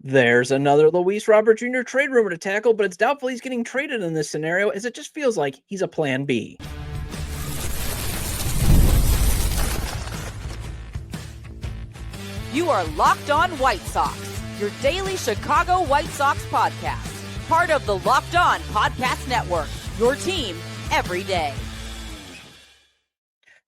There's another Luis Robert Jr. trade rumor to tackle, but it's doubtful he's getting traded in this scenario as it just feels like he's a plan B. You are Locked On White Sox, your daily Chicago White Sox podcast. Part of the Locked On Podcast Network, your team every day.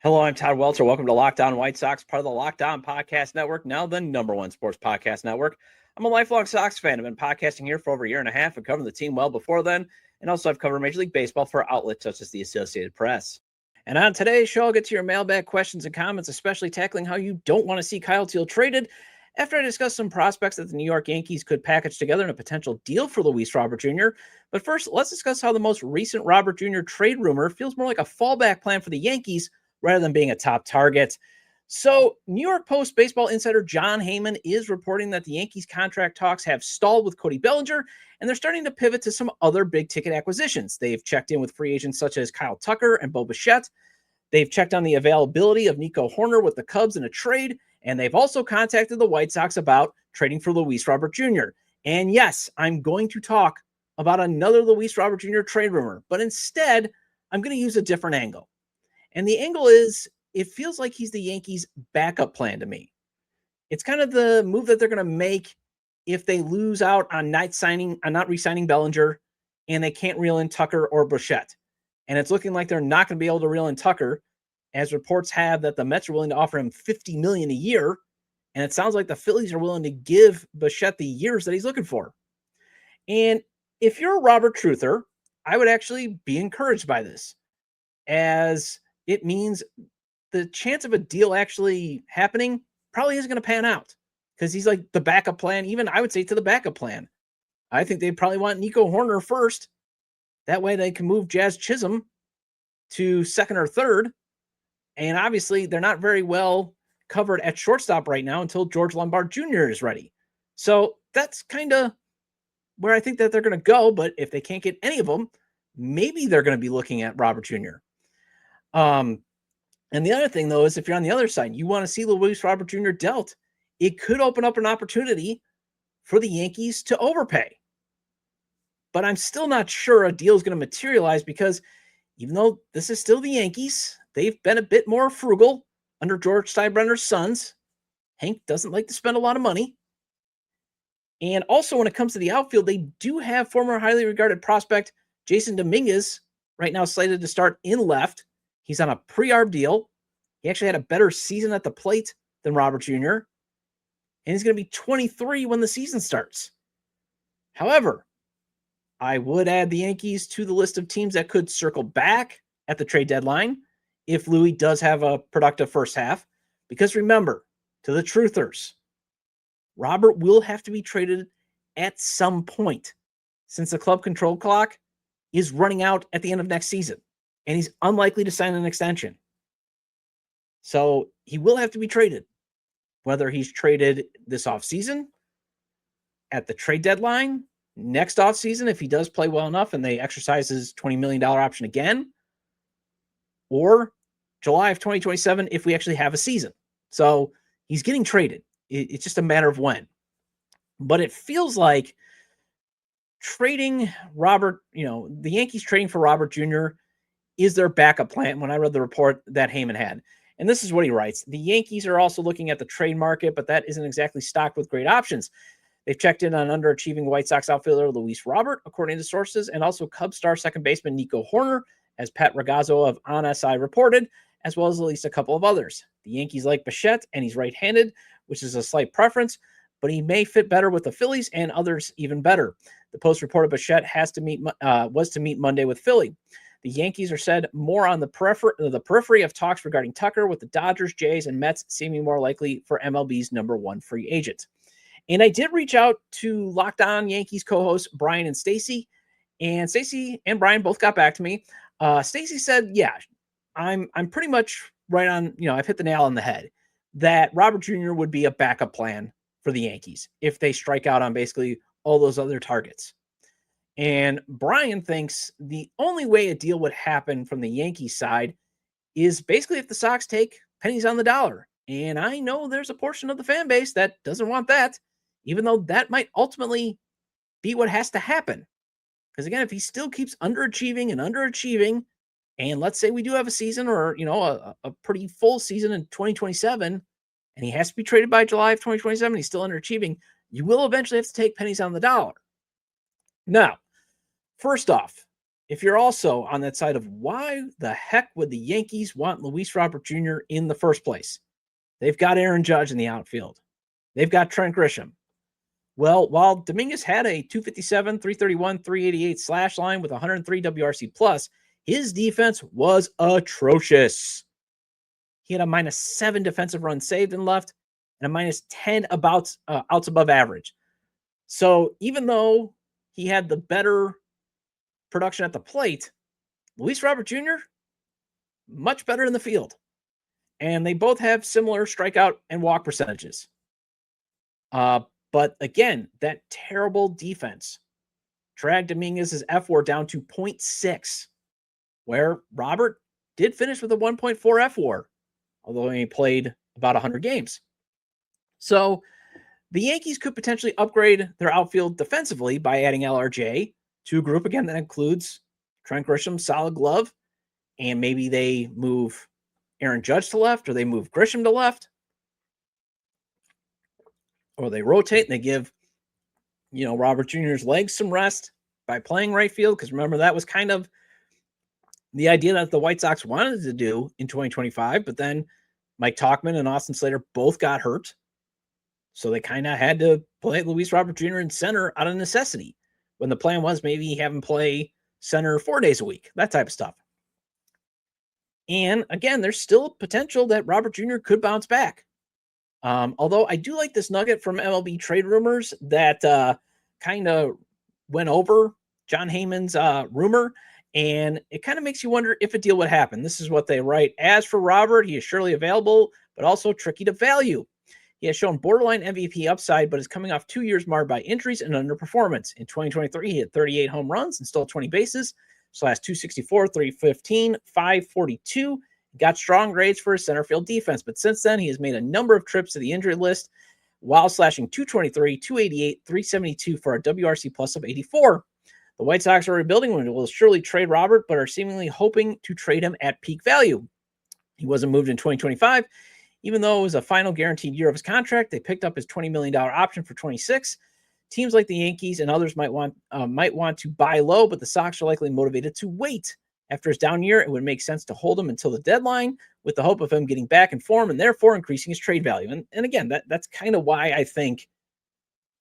Hello, I'm Todd Welter. Welcome to Locked On White Sox, part of the Locked On Podcast Network, now the #1 sports podcast network. I'm a lifelong Sox fan. I've been podcasting here for over a year and a half and covering the team well before then. And also I've covered Major League Baseball for outlets such as the Associated Press. And on today's show, I'll get to your mailbag questions and comments, especially tackling how you don't want to see Kyle Teel traded, after I discuss some prospects that the New York Yankees could package together in a potential deal for Luis Robert Jr. But first, let's discuss how the most recent Robert Jr. trade rumor feels more like a fallback plan for the Yankees rather than being a top target. So, New York Post baseball insider Jon Heyman is reporting that the Yankees contract talks have stalled with Cody Bellinger, and they're starting to pivot to some other big-ticket acquisitions. They've checked in with free agents such as Kyle Tucker and Bo Bichette. They've checked on the availability of Nico Hoerner with the Cubs in a trade, and they've also contacted the White Sox about trading for Luis Robert Jr. And yes, I'm going to talk about another Luis Robert Jr. trade rumor, but instead, I'm going to use a different angle. And the angle is, it feels like he's the Yankees' backup plan to me. It's kind of the move that they're going to make if they lose out on not re-signing Bellinger and they can't reel in Tucker or Bichette. And it's looking like they're not going to be able to reel in Tucker, as reports have that the Mets are willing to offer him $50 million a year. And it sounds like the Phillies are willing to give Bichette the years that he's looking for. And if you're a Robert Truther, I would actually be encouraged by this, as it means the chance of a deal actually happening probably isn't going to pan out, because he's like the backup plan, even I would say to the backup plan. I think they probably want Nico Hoerner first. That way they can move Jazz Chisholm to second or third. And obviously they're not very well covered at shortstop right now until George Lombard Jr. is ready. So that's kind of where I think that they're going to go. But if they can't get any of them, maybe they're going to be looking at Robert Jr. And the other thing, though, is if you're on the other side, you want to see Luis Robert Jr. dealt, it could open up an opportunity for the Yankees to overpay. But I'm still not sure a deal is going to materialize, because even though this is still the Yankees, they've been a bit more frugal under George Steinbrenner's sons. Hank doesn't like to spend a lot of money. And also when it comes to the outfield, they do have former highly regarded prospect Jason Dominguez right now slated to start in left. He's on a pre-arb deal. He actually had a better season at the plate than Robert Jr. And he's going to be 23 when the season starts. However, I would add the Yankees to the list of teams that could circle back at the trade deadline if Louis does have a productive first half. Because remember, to the truthers, Robert will have to be traded at some point, since the club control clock is running out at the end of next season, and he's unlikely to sign an extension. So he will have to be traded, whether he's traded this offseason, at the trade deadline, next offseason if he does play well enough and they exercise his $20 million option again, or July of 2027 if we actually have a season. So he's getting traded. It's just a matter of when. But it feels like trading Robert, the Yankees trading for Robert Jr. is their backup plan when I read the report that Heyman had. And this is what he writes. The Yankees are also looking at the trade market, but that isn't exactly stocked with great options. They've checked in on underachieving White Sox outfielder Luis Robert, according to sources, and also Cubs star second baseman Nico Hoerner, as Pat Ragazzo of On SI reported, as well as at least a couple of others. The Yankees like Bichette, and he's right-handed, which is a slight preference, but he may fit better with the Phillies and others even better. The Post reported Bichette was to meet Monday with Philly. The Yankees are said more on the periphery of talks regarding Tucker, with the Dodgers, Jays, and Mets seeming more likely for MLB's #1 free agent. And I did reach out to Locked On Yankees co-hosts Brian and Stacy, and Stacy and Brian both got back to me. Stacy said, yeah, I'm pretty much right on, I've hit the nail on the head, that Robert Jr. would be a backup plan for the Yankees if they strike out on basically all those other targets. And Brian thinks the only way a deal would happen from the Yankees side is basically if the Sox take pennies on the dollar. And I know there's a portion of the fan base that doesn't want that. even though that might ultimately be what has to happen. Because again, if he still keeps underachieving, and let's say we do have a season or, a pretty full season in 2027, and he has to be traded by July of 2027, he's still underachieving, you will eventually have to take pennies on the dollar. Now, first off, if you're also on that side of why the heck would the Yankees want Luis Robert Jr. in the first place? They've got Aaron Judge in the outfield. They've got Trent Grisham. Well, while Dominguez had a 257, 331, 388 slash line with 103 WRC plus, his defense was atrocious. He had a -7 defensive runs saved and left, and a -10 outs above average. So even though he had the better production at the plate, Luis Robert Jr., much better in the field. And they both have similar strikeout and walk percentages. But again, that terrible defense dragged Dominguez's F4 down to 0.6, where Robert did finish with a 1.4 F4, although he played about 100 games. So the Yankees could potentially upgrade their outfield defensively by adding LRJ to a group, again, that includes Trent Grisham's solid glove, and maybe they move Aaron Judge to left, or they move Grisham to left, or they rotate and they give, Robert Jr.'s legs some rest by playing right field. Because remember, that was kind of the idea that the White Sox wanted to do in 2025, but then Mike Tauchman and Austin Slater both got hurt. So they kind of had to play Luis Robert Jr. in center out of necessity, when the plan was maybe have him play center 4 days a week, that type of stuff. And again, there's still potential that Robert Jr. could bounce back. Although I do like this nugget from MLB Trade Rumors that kind of went over Jon Heyman's rumor, and it kind of makes you wonder if a deal would happen. This is what they write. As for Robert, he is surely available, but also tricky to value. He has shown borderline MVP upside, but is coming off 2 years marred by injuries and underperformance. In 2023, he had 38 home runs and stole 20 bases, slash 264, 315, 542. Got strong grades for his center field defense, but since then, he has made a number of trips to the injury list while slashing 223, 288, 372 for a WRC plus of 84. The White Sox are rebuilding and will surely trade Robert, but are seemingly hoping to trade him at peak value. He wasn't moved in 2025. Even though it was a final guaranteed year of his contract, they picked up his $20 million option for 26. Teams like the Yankees and others might want to buy low, but the Sox are likely motivated to wait. After his down year, it would make sense to hold him until the deadline with the hope of him getting back in form and therefore increasing his trade value. And again, that's kind of why I think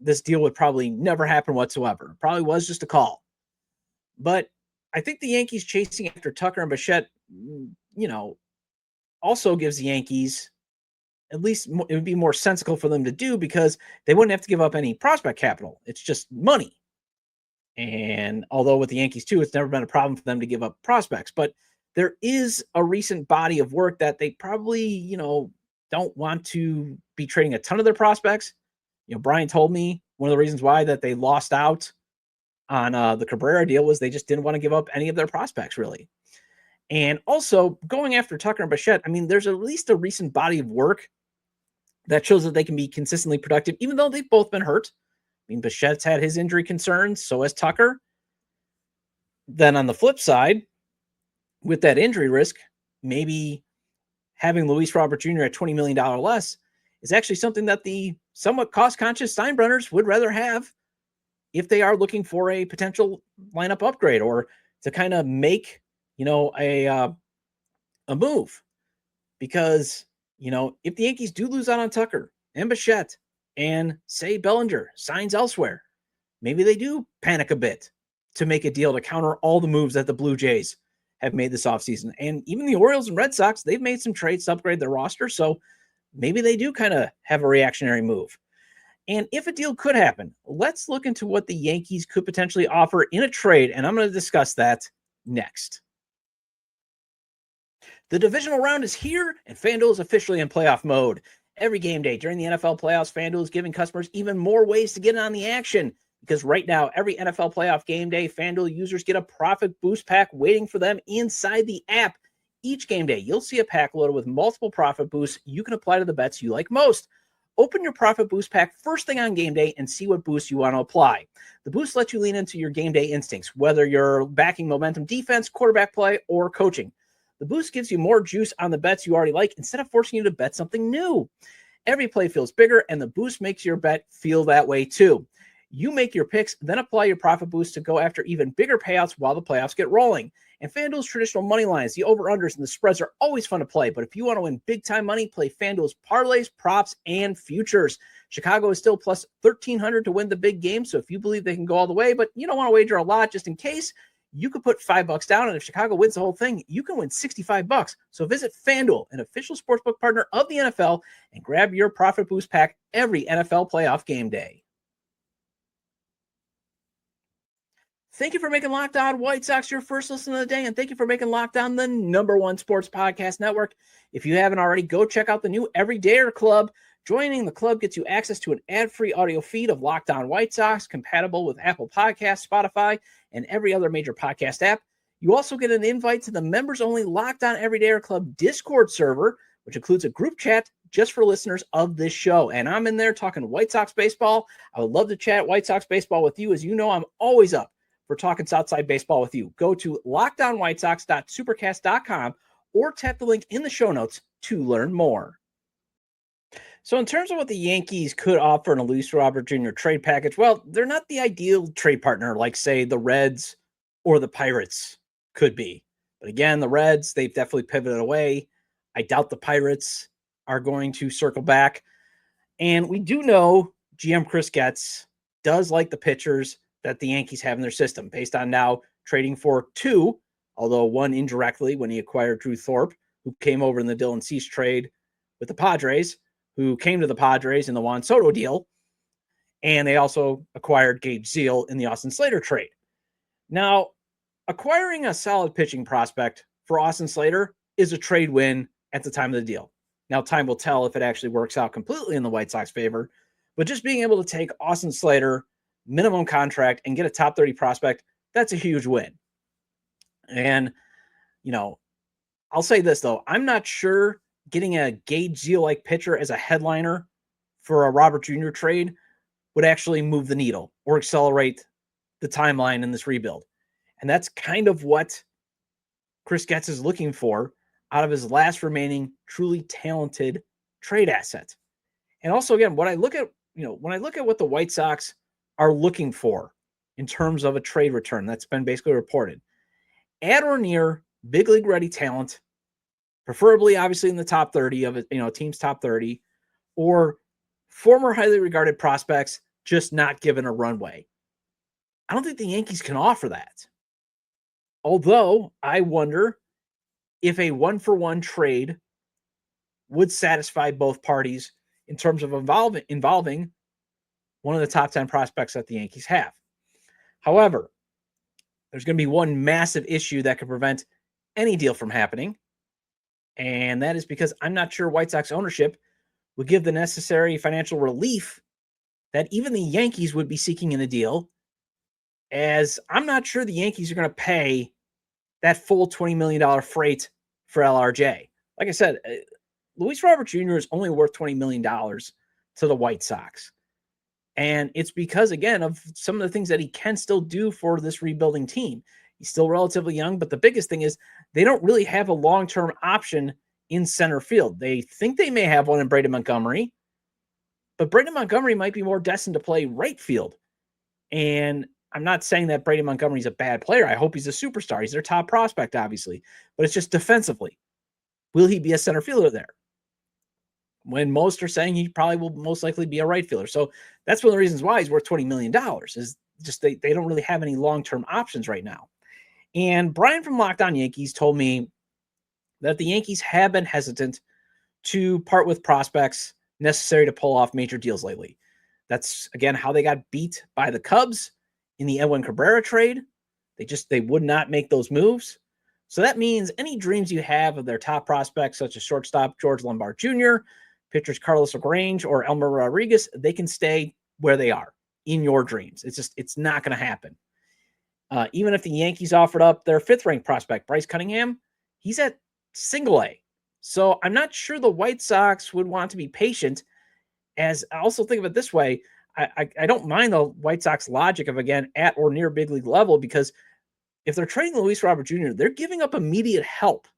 this deal would probably never happen whatsoever. It probably was just a call. But I think the Yankees chasing after Tucker and Bichette, also gives the Yankees, at least it would be more sensible for them to do, because they wouldn't have to give up any prospect capital. It's just money. And although with the Yankees too, it's never been a problem for them to give up prospects, but there is a recent body of work that they probably, don't want to be trading a ton of their prospects. Brian told me one of the reasons why that they lost out on the Cabrera deal was they just didn't want to give up any of their prospects, really. And also going after Tucker and Bichette, there's at least a recent body of work that shows that they can be consistently productive, even though they've both been hurt. Bichette's had his injury concerns, so has Tucker. Then on the flip side, with that injury risk, maybe having Luis Robert Jr. at $20 million less is actually something that the somewhat cost-conscious Steinbrenners would rather have if they are looking for a potential lineup upgrade or to kind of make, a move. Because, if the Yankees do lose out on Tucker and Bichette, and say Bellinger signs elsewhere, maybe they do panic a bit to make a deal to counter all the moves that the Blue Jays have made this offseason. And even the Orioles and Red Sox, they've made some trades to upgrade their roster, so maybe they do kind of have a reactionary move. And if a deal could happen, let's look into what the Yankees could potentially offer in a trade, and I'm going to discuss that next. The divisional round is here, and FanDuel is officially in playoff mode. Every game day during the NFL playoffs, FanDuel is giving customers even more ways to get in on the action. Because right now, every NFL playoff game day, FanDuel users get a profit boost pack waiting for them inside the app. Each game day, you'll see a pack loaded with multiple profit boosts you can apply to the bets you like most. Open your Profit Boost pack first thing on game day and see what boost you want to apply. The boost lets you lean into your game day instincts, whether you're backing momentum defense, quarterback play, or coaching. The boost gives you more juice on the bets you already like instead of forcing you to bet something new. Every play feels bigger, and the boost makes your bet feel that way too. You make your picks, then apply your Profit Boost to go after even bigger payouts while the playoffs get rolling. And FanDuel's traditional money lines, the over-unders, and the spreads are always fun to play. But if you want to win big-time money, play FanDuel's parlays, props, and futures. Chicago is still plus 1,300 to win the big game, so if you believe they can go all the way, but you don't want to wager a lot just in case, you could put $5 down, and if Chicago wins the whole thing, you can win $65. So visit FanDuel, an official sportsbook partner of the NFL, and grab your Profit Boost pack every NFL playoff game day. Thank you for making Locked On White Sox your first listen of the day, and thank you for making Locked On the #1 sports podcast network. If you haven't already, go check out the new Everydayer Club. Joining the club gets you access to an ad-free audio feed of Locked On White Sox, compatible with Apple Podcasts, Spotify, and every other major podcast app. You also get an invite to the members-only Locked On Everydayer Club Discord server, which includes a group chat just for listeners of this show. And I'm in there talking White Sox baseball. I would love to chat White Sox baseball with you. As you know, I'm always up for talking Southside baseball with you. Go to lockedonwhitesox.supercast.com or tap the link in the show notes to learn more. So in terms of what the Yankees could offer in a Luis Robert Jr. trade package, well, they're not the ideal trade partner like, say, the Reds or the Pirates could be. But again, the Reds, they've definitely pivoted away. I doubt the Pirates are going to circle back. And we do know GM Chris Getz does like the pitchers that the Yankees have in their system, based on now trading for two, although one indirectly when he acquired Drew Thorpe, who came over in the Dylan Cease trade with the Padres, who came to the Padres in the Juan Soto deal, and they also acquired Gage Zeal in the Austin Slater trade. Now, acquiring a solid pitching prospect for Austin Slater is a trade win at the time of the deal. Now, time will tell if it actually works out completely in the White Sox favor, but just being able to take Austin Slater, minimum contract, and get a top 30 prospect, that's a huge win. And, I'll say this, though. I'm not sure getting a Gage Zeal-like pitcher as a headliner for a Robert Jr. trade would actually move the needle or accelerate the timeline in this rebuild. And that's kind of what Chris Getz is looking for out of his last remaining truly talented trade asset. And also, again, when I look at what the White Sox are looking for in terms of a trade return that's been basically reported, at or near big league ready talent, preferably obviously in the top 30 of it, team's top 30, or former highly regarded prospects just not given a runway. I don't think the Yankees can offer that. Although I wonder if a 1-for-1 trade would satisfy both parties in terms of involving one of the top 10 prospects that the Yankees have. However, there's going to be one massive issue that could prevent any deal from happening, and that is because I'm not sure White Sox ownership would give the necessary financial relief that even the Yankees would be seeking in a deal, as I'm not sure the Yankees are going to pay that full $20 million freight for LRJ. Like I said, Luis Robert Jr. is only worth $20 million to the White Sox. And it's because, again, of some of the things that he can still do for this rebuilding team. He's still relatively young, but the biggest thing is they don't really have a long-term option in center field. They think they may have one in Braden Montgomery, but Braden Montgomery might be more destined to play right field. And I'm not saying that Braden Montgomery's a bad player. I hope he's a superstar. He's their top prospect, obviously. But it's just defensively. Will he be a center fielder there? When most are saying he probably will most likely be a right fielder. So that's one of the reasons why he's worth $20 million, is just they don't really have any long-term options right now. And Brian from Locked On Yankees told me that the Yankees have been hesitant to part with prospects necessary to pull off major deals lately. That's, again, how they got beat by the Cubs in the Edwin Cabrera trade. They would not make those moves. So that means any dreams you have of their top prospects, such as shortstop George Lombard Jr., pitchers Carlos LaGrange or Elmer Rodriguez, they can stay where they are in your dreams. It's not going to happen. Even if the Yankees offered up their 5th-ranked prospect, Bryce Cunningham, he's at single A. So I'm not sure the White Sox would want to be patient as I also think of it this way, I don't mind the White Sox logic of, again, at or near big league level, because if they're trading Luis Robert Jr., they're giving up immediate help.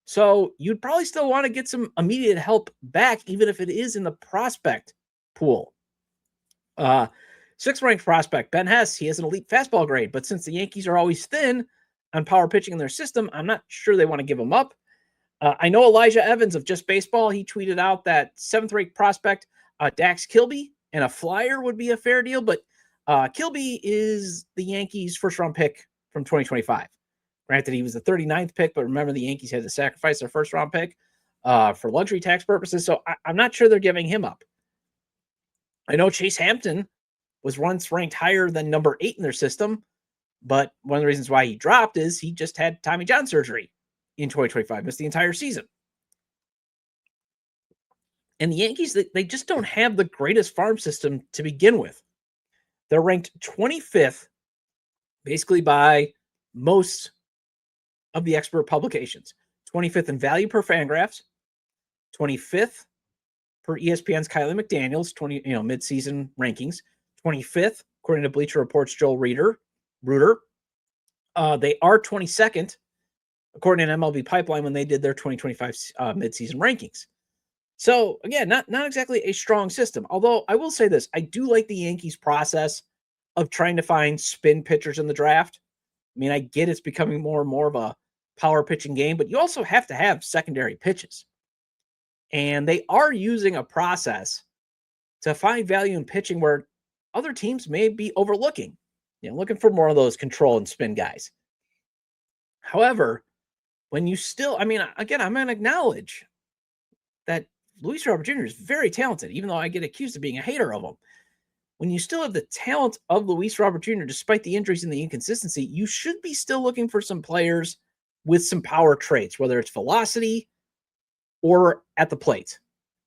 So you'd probably still want to get some immediate help back, even if it is in the prospect pool. Sixth ranked prospect, Ben Hess. He has an elite fastball grade, but since the Yankees are always thin on power pitching in their system, I'm not sure they want to give him up. I know Elijah Evans of Just Baseball, he tweeted out that seventh ranked prospect, Dax Kilby, and a flyer would be a fair deal, but Kilby is the Yankees' first round pick from 2025. Granted, he was the 39th pick, but remember the Yankees had to sacrifice their first round pick for luxury tax purposes, so I'm not sure they're giving him up. I know Chase Hampton was once ranked higher than number 8 in their system, but one of the reasons why he dropped is he just had Tommy John surgery in 2025, missed the entire season. And the Yankees, they just don't have the greatest farm system to begin with. They're ranked 25th, basically by most of the expert publications. 25th in value per Fangraphs, 25th per ESPN's Kylie McDaniels, mid-season rankings, 25th according to Bleacher Report's Joel Reuter. They are 22nd according to MLB Pipeline when they did their 2025 mid-season rankings. So again, not exactly a strong system. Although I will say this, I do like the Yankees' process of trying to find spin pitchers in the draft. I mean, I get it's becoming more and more of a power pitching game, but you also have to have secondary pitches. And they are using a process to find value in pitching where other teams may be overlooking, looking for more of those control and spin guys. However, when you still, again, I'm going to acknowledge that Luis Robert Jr. is very talented, even though I get accused of being a hater of him. When you still have the talent of Luis Robert Jr., despite the injuries and the inconsistency, you should be still looking for some players with some power traits, whether it's velocity or at the plate,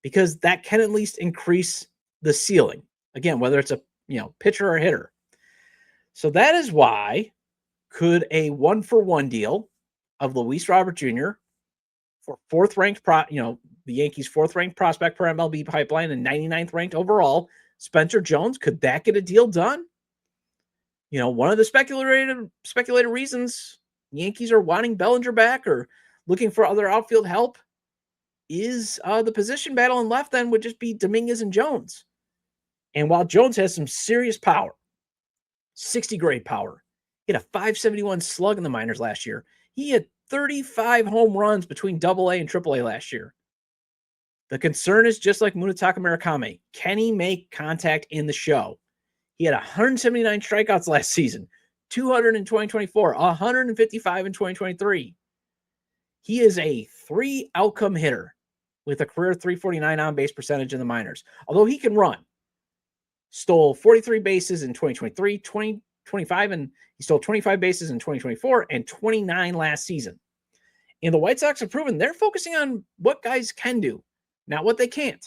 because that can at least increase the ceiling. Again, whether it's a pitcher or hitter. So that is why could a 1-for-1 deal of Luis Robert Jr. for fourth-ranked, the Yankees' fourth-ranked prospect per MLB Pipeline and 99th ranked overall, Spencer Jones, could that get a deal done? One of the speculated reasons Yankees are wanting Bellinger back or looking for other outfield help is the position battle in left end would just be Dominguez and Jones. And while Jones has some serious power, 60 grade power, he had a 571 slug in the minors last year. He had 35 home runs between AA and AAA last year. The concern is just like Munetaka Murakami. Can he make contact in the show? He had 179 strikeouts last season, 200 in 2024, 155 in 2023. He is a 3-outcome hitter with a career 349 on-base percentage in the minors. Although he can run, stole 43 bases in 2023, 2025, and he stole 25 bases in 2024 and 29 last season. And the White Sox have proven they're focusing on what guys can do, not what they can't.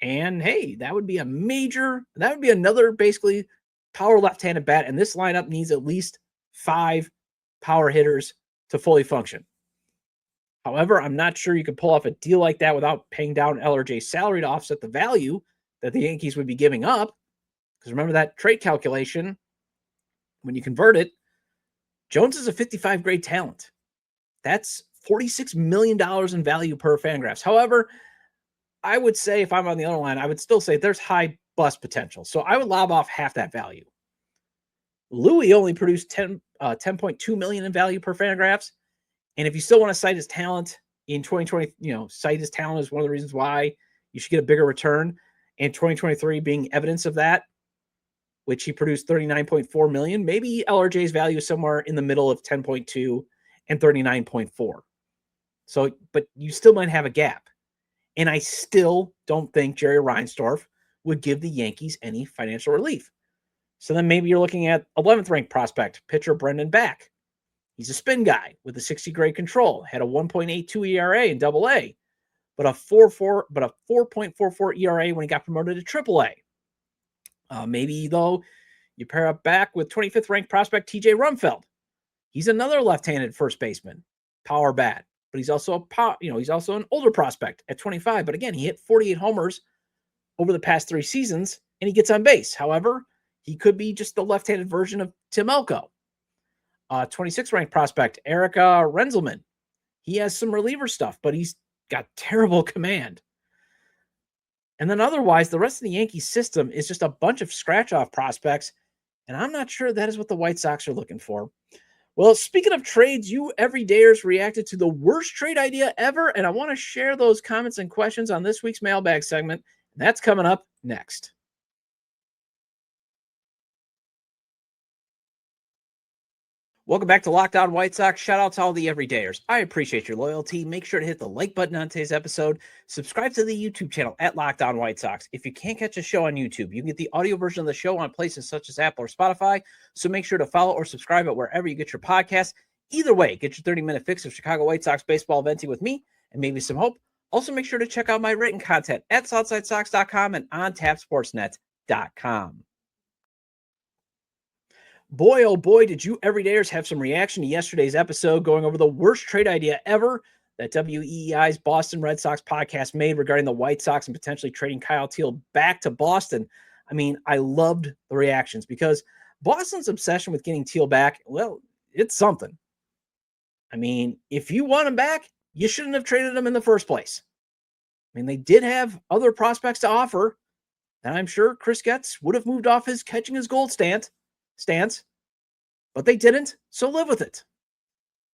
And hey, that would be another basically power left-handed bat. And this lineup needs at least 5 power hitters to fully function. However, I'm not sure you could pull off a deal like that without paying down LRJ's salary to offset the value that the Yankees would be giving up. Because remember that trade calculation, when you convert it, Jones is a 55 grade talent. That's $46 million in value per Fangraphs. However, I would say if I'm on the other line, I would still say there's high bust potential. So I would lob off half that value. Louis only produced 10.2 million in value per Fangraphs. And if you still want to cite his talent in 2020, cite his talent as one of the reasons why you should get a bigger return. And 2023 being evidence of that, which he produced 39.4 million, maybe LRJ's value is somewhere in the middle of 10.2 and 39.4. So, but you still might have a gap. And I still don't think Jerry Reinsdorf would give the Yankees any financial relief. So then maybe you're looking at 11th ranked prospect, pitcher Brendan Back. He's a spin guy with a 60 grade control, had a 1.82 ERA in AA, but a 4.44 ERA when he got promoted to AAA. Maybe though you pair up Back with 25th ranked prospect TJ Rumfeld. He's another left-handed first baseman, power bat, but he's also he's also an older prospect at 25. But again, he hit 48 homers over the past 3 seasons, and he gets on base. However, he could be just the left-handed version of Tim Elko. 26th ranked prospect, Eric Renzelman. He has some reliever stuff, but he's got terrible command. And then otherwise, the rest of the Yankees system is just a bunch of scratch-off prospects, and I'm not sure that is what the White Sox are looking for. Well, speaking of trades, you everydayers reacted to the worst trade idea ever, and I want to share those comments and questions on this week's mailbag segment. And that's coming up next. Welcome back to Locked On White Sox. Shout out to all the everydayers. I appreciate your loyalty. Make sure to hit the like button on today's episode. Subscribe to the YouTube channel at Locked On White Sox. If you can't catch a show on YouTube, you can get the audio version of the show on places such as Apple or Spotify. So make sure to follow or subscribe at wherever you get your podcasts. Either way, get your 30-minute fix of Chicago White Sox baseball venting with me and maybe some hope. Also, make sure to check out my written content at SouthsideSox.com and on TapSportsNet.com. Boy, oh boy, did you everydayers have some reaction to yesterday's episode going over the worst trade idea ever that WEEI's Boston Red Sox podcast made regarding the White Sox and potentially trading Kyle Teel back to Boston. I mean, I loved the reactions because Boston's obsession with getting Teel back, well, it's something. I mean, if you want him back, you shouldn't have traded him in the first place. I mean, they did have other prospects to offer, and I'm sure Chris Getz would have moved off his catching his gold stance, but they didn't, so live with it.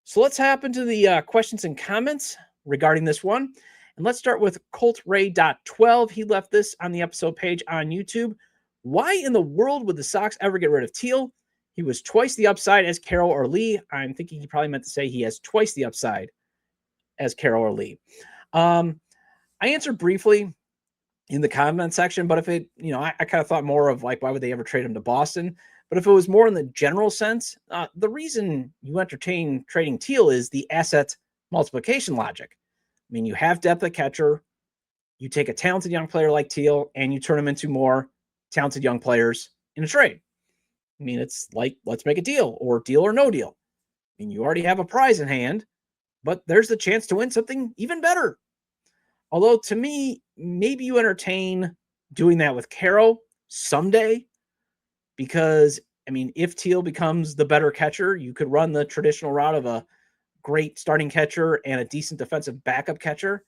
So let's hop into the questions and comments regarding this one. And let's start with ColtRay.12. He left this on the episode page on YouTube. Why in the world would the Sox ever get rid of Teel? He was twice the upside as Carroll or Lee. I'm thinking he probably meant to say he has twice the upside as Carroll or Lee. I answered briefly in the comment section, but if it, I kind of thought more of like, why would they ever trade him to Boston? But if it was more in the general sense, the reason you entertain trading Teel is the asset multiplication logic. I mean, you have depth at catcher, you take a talented young player like Teel, and you turn them into more talented young players in a trade. I mean, it's like, let's make a deal or no deal. I mean, you already have a prize in hand, but there's the chance to win something even better. Although to me, maybe you entertain doing that with Carroll someday. Because, I mean, if Teel becomes the better catcher, you could run the traditional route of a great starting catcher and a decent defensive backup catcher.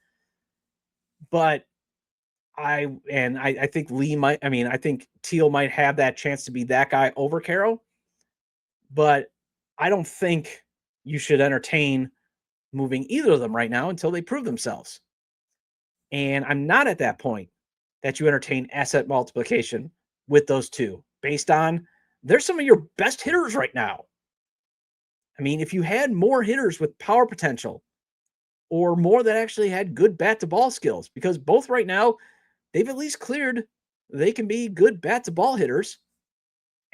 But I think I think Teel might have that chance to be that guy over Carroll. But I don't think you should entertain moving either of them right now until they prove themselves. And I'm not at that point that you entertain asset multiplication with those two. Based on they're some of your best hitters right now. I mean, if you had more hitters with power potential or more that actually had good bat to ball skills, because both right now, they've at least cleared, they can be good bat to ball hitters.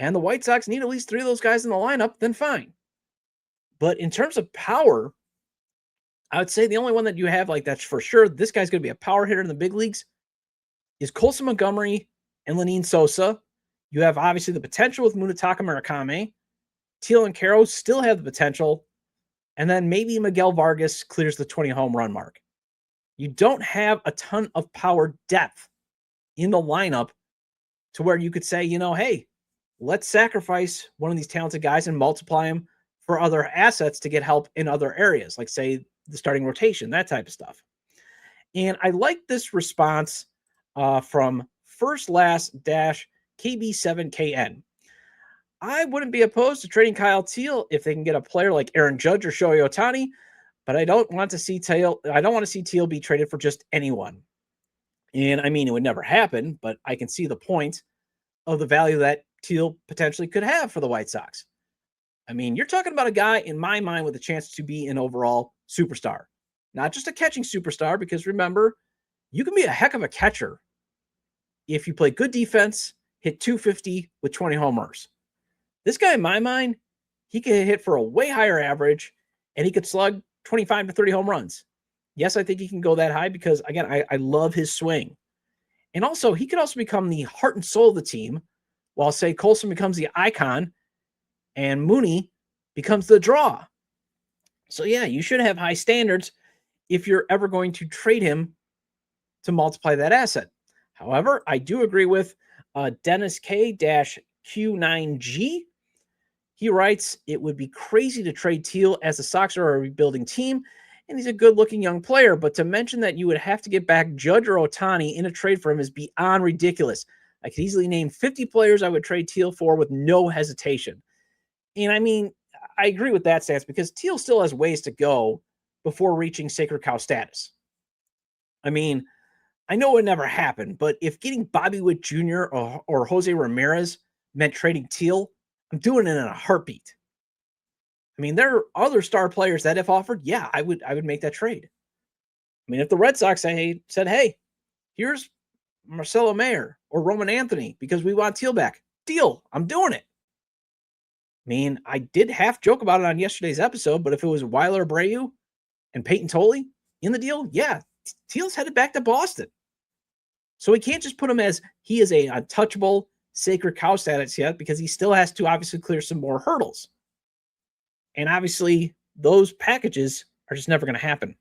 And the White Sox need at least 3 of those guys in the lineup, then fine. But in terms of power, I would say the only one that you have like that's for sure, this guy's going to be a power hitter in the big leagues, is Colson Montgomery and Lenyn Sosa. You have obviously the potential with Munetaka Murakami. Teel and Carroll still have the potential. And then maybe Miguel Vargas clears the 20 home run mark. You don't have a ton of power depth in the lineup to where you could say, hey, let's sacrifice one of these talented guys and multiply them for other assets to get help in other areas, like say the starting rotation, that type of stuff. And I like this response from first-last-KB7KN. I wouldn't be opposed to trading Kyle Teel if they can get a player like Aaron Judge or Shohei Ohtani, but I don't want to see Teel be traded for just anyone. And I mean, it would never happen, but I can see the point of the value that Teel potentially could have for the White Sox. I mean, you're talking about a guy in my mind with a chance to be an overall superstar, not just a catching superstar, because remember, you can be a heck of a catcher if you play good defense, hit 250 with 20 homers. This guy, in my mind, he could hit for a way higher average, and he could slug 25 to 30 home runs. Yes, I think he can go that high because, again, I love his swing. And also, he could also become the heart and soul of the team, while, say, Colson becomes the icon, and Mooney becomes the draw. So, yeah, you should have high standards if you're ever going to trade him to multiply that asset. However, I do agree with Dennis K-Q9G. He writes, it would be crazy to trade Teel as the Sox are a rebuilding team, and he's a good-looking young player, but to mention that you would have to get back Judge or Ohtani in a trade for him is beyond ridiculous. I could easily name 50 players I would trade Teel for with no hesitation. And I mean, I agree with that stance because Teel still has ways to go before reaching sacred cow status. I mean, I know it never happened, but if getting Bobby Witt Jr. or Jose Ramirez meant trading Teel, I'm doing it in a heartbeat. I mean, there are other star players that if offered, yeah, I would make that trade. I mean, if the Red Sox said, hey, here's Marcelo Mayer or Roman Anthony because we want Teel back, deal, I'm doing it. I mean, I did half joke about it on yesterday's episode, but if it was Weiler Abreu and Peyton Tolley in the deal, yeah, Teal's headed back to Boston. So we can't just put him as he is a untouchable sacred cow status yet because he still has to obviously clear some more hurdles. And obviously, those packages are just never going to happen.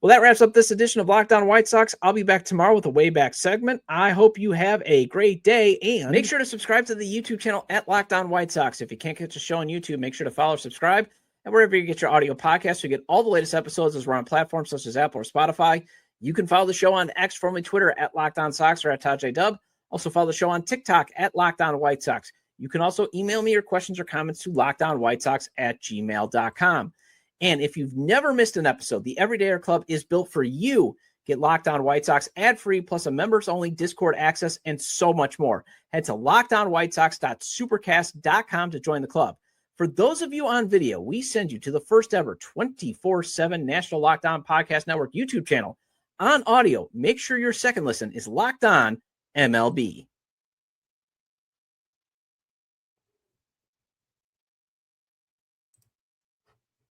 Well, that wraps up this edition of Locked On White Sox. I'll be back tomorrow with a way back segment. I hope you have a great day, and make sure to subscribe to the YouTube channel at Locked On White Sox. If you can't catch the show on YouTube, make sure to follow or subscribe. And wherever you get your audio podcasts, you get all the latest episodes as we're on platforms such as Apple or Spotify. You can follow the show on X, formerly Twitter, at Locked On Sox or at Todd J. Dub. Also follow the show on TikTok at Locked On White Sox. You can also email me your questions or comments to lockedonwhitesox@gmail.com. And if you've never missed an episode, the Everydayer Club is built for you. Get Locked On White Sox ad-free, plus a members-only Discord access, and so much more. Head to lockedonwhitesox.supercast.com to join the club. For those of you on video, we send you to the first ever 24/7 National Locked On Podcast Network YouTube channel. On audio, make sure your second listen is Locked On MLB.